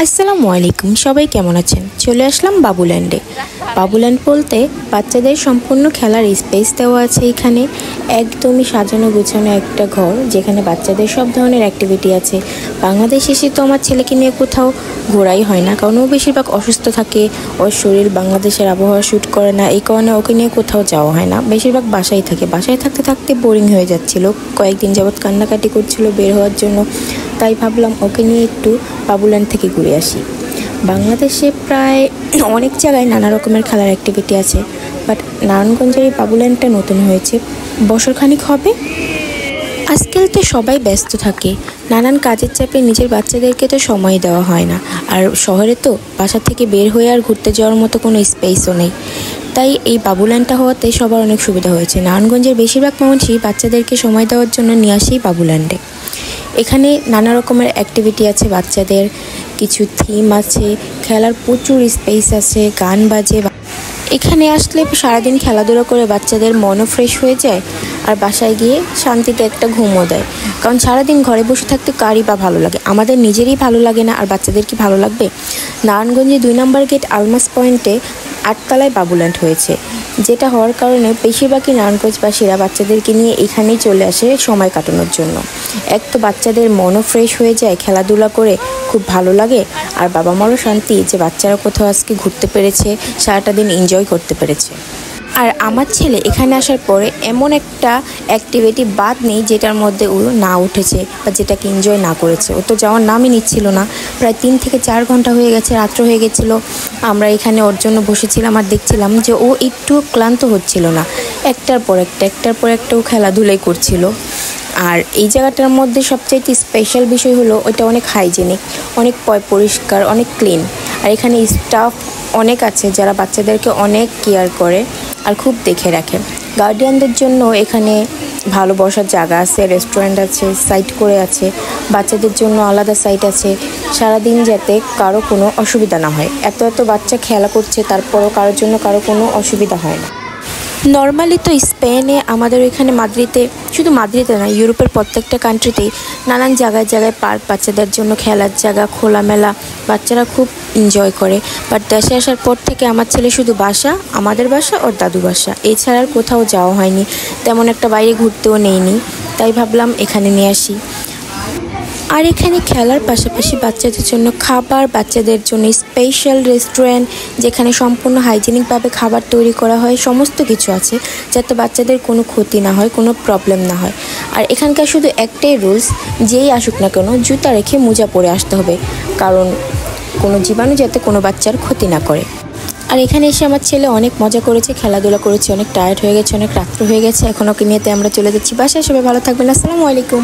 আসসালামু আলাইকুম, সবাই কেমন আছেন? চলে আসলাম বাবুল্যান্ডে। বাবুল্যান্ড বলতে বাচ্চাদের সম্পূর্ণ খেলার স্পেস দেওয়া আছে। এখানে একদমই সাজানো গোছানো একটা ঘর, যেখানে বাচ্চাদের সব ধরনের অ্যাক্টিভিটি আছে। বাংলাদেশ এসে তো আমার ছেলেকে নিয়ে কোথাও ঘোরাই হয় না, কারণ ও বেশিরভাগ অসুস্থ থাকে। ওর শরীর বাংলাদেশের আবহাওয়া শ্যুট করে না, এই কারণে ওকে নিয়ে কোথাও যাওয়া হয় না। বেশিরভাগ বাসায় থাকে। বাসায় থাকতে থাকতে বোরিং হয়ে যাচ্ছিল, কয়েকদিন যাবৎ কান্নাকাটি করছিল বের হওয়ার জন্য। তাই ভাবলাম ওকে নিয়ে একটু বাবুল্যান্ড থেকে ঘুরে আসি। বাংলাদেশে প্রায় অনেক জায়গায় নানা রকমের খেলার অ্যাক্টিভিটি আছে, বাট নারায়ণগঞ্জের এই বাবুল্যান্ডটা নতুন হয়েছে, বছরখানিক হবে। আজকাল তো সবাই ব্যস্ত থাকে, নানান কাজের চাপে নিজের বাচ্চাদেরকে তো সময় দেওয়া হয় না। আর শহরে তো বাসা থেকে বের হয়ে আর ঘুরতে যাওয়ার মতো কোনো স্পেসও নেই। তাই এই বাবুল্যান্ডটা হওয়াতে সবার অনেক সুবিধা হয়েছে। নারায়ণগঞ্জের বেশিরভাগ মানুষই বাচ্চাদেরকে সময় দেওয়ার জন্য নিয়ে আসেই বাবুল্যান্ডে। এখানে নানা রকমের অ্যাক্টিভিটি আছে, বাচ্চাদের কিছু থিম আছে, খেলার প্রচুর স্পেস আছে, গান বাজে। এখানে আসলে সারাদিন খেলাধুলা করে বাচ্চাদের মনও ফ্রেশ হয়ে যায়, আর বাসায় গিয়ে শান্তিতে একটা ঘুমও দেয়। কারণ সারাদিন ঘরে বসে থাকতে কারই বা ভালো লাগে, আমাদের নিজেরই ভালো লাগে না, আর বাচ্চাদের কি ভালো লাগবে? নারায়ণগঞ্জে 2 নম্বর গেট আলমাস পয়েন্টে 8 তলায় বাবুল্যান্ড হয়েছে, যেটা হওয়ার কারণে বেশিরভাগই নারায়ণগঞ্জবাসীরা বাচ্চাদেরকে নিয়ে এখানেই চলে আসে সময় কাটানোর জন্য। এক তো বাচ্চাদের মনও ফ্রেশ হয়ে যায়, খেলাধুলা করে খুব ভালো লাগে, আর বাবা মারও শান্তি যে বাচ্চারা কোথাও আজকে ঘুরতে পেরেছে, সারাটা দিন এনজয় করতে পেরেছে। আর আমার ছেলে এখানে আসার পরে এমন একটা অ্যাক্টিভিটি বাদ নেই যেটার মধ্যে ও না উঠেছে বা যেটাকে এনজয় না করেছে। ও তো যাওয়ার নামই নিচ্ছিল না। প্রায় 3 থেকে 4 ঘন্টা হয়ে গেছে, রাত্র হয়ে গেছিলো। আমরা এখানে ওর জন্য বসেছিলাম আর দেখছিলাম যে ও একটু ক্লান্ত হচ্ছিল না। একটার পর একটা ও খেলাধুলাই করছিল। আর এই জায়গাটার মধ্যে সবচাইতে স্পেশাল বিষয় হলো ওইটা অনেক হাইজেনিক, অনেক পরিষ্কার, অনেক ক্লিন। আর এখানে স্টাফ অনেক আছে যারা বাচ্চাদেরকে অনেক কেয়ার করে আর খুব দেখে রাখে। গার্ডিয়ানদের জন্য এখানে ভালো বসার জায়গা আছে, রেস্টুরেন্ট আছে, সাইট করে আছে, বাচ্চাদের জন্য আলাদা সাইট আছে, সারাদিন যাতে কারো কোনো অসুবিধা না হয়। এত বাচ্চা খেলা করছে, তারপরও কারোর জন্য কারো কোনো অসুবিধা হয় না। নর্মালি তো স্পেনে আমাদের এখানে মাদ্রিদে, শুধু মাদ্রিদে না, ইউরোপের প্রত্যেকটা কান্ট্রিতেই নানান জায়গায় পার্ক, বাচ্চাদের জন্য খেলার জায়গা, খোলামেলা, বাচ্চারা খুব এনজয় করে। বাট দেশে আসার পর থেকে আমার ছেলে শুধু বাসা, আমাদের বাসা, ওর দাদু বাসা, এছাড়া আর কোথাও যাওয়া হয়নি। তেমন একটা বাইরে ঘুরতেও নেইনি, তাই ভাবলাম এখানে নিয়ে আসি। আর এখানে খেলার পাশাপাশি বাচ্চাদের জন্য খাবার, বাচ্চাদের জন্য স্পেশাল রেস্টুরেন্ট, যেখানে সম্পূর্ণ হাইজেনিকভাবে খাবার তৈরি করা হয়, সমস্ত কিছু আছে যাতে বাচ্চাদের কোনো ক্ষতি না হয়, কোনো প্রবলেম না হয়। আর এখানকার শুধু একটাই রুলস, যেই আসুক না কেন জুতা রেখে মোজা পরে আসতে হবে, কারণ কোনো জীবাণু যাতে কোনো বাচ্চার ক্ষতি না করে। আর এখানে এসে আমার ছেলে অনেক মজা করেছে, খেলাধুলা করেছে, অনেক টায়ার্ড হয়ে গেছে, অনেক রাত্র হয়ে গেছে। এখন ওকে নিয়ে আমরা চলে যাচ্ছি বাসায়। সবাই ভালো থাকবেন, আসসালামু আলাইকুম।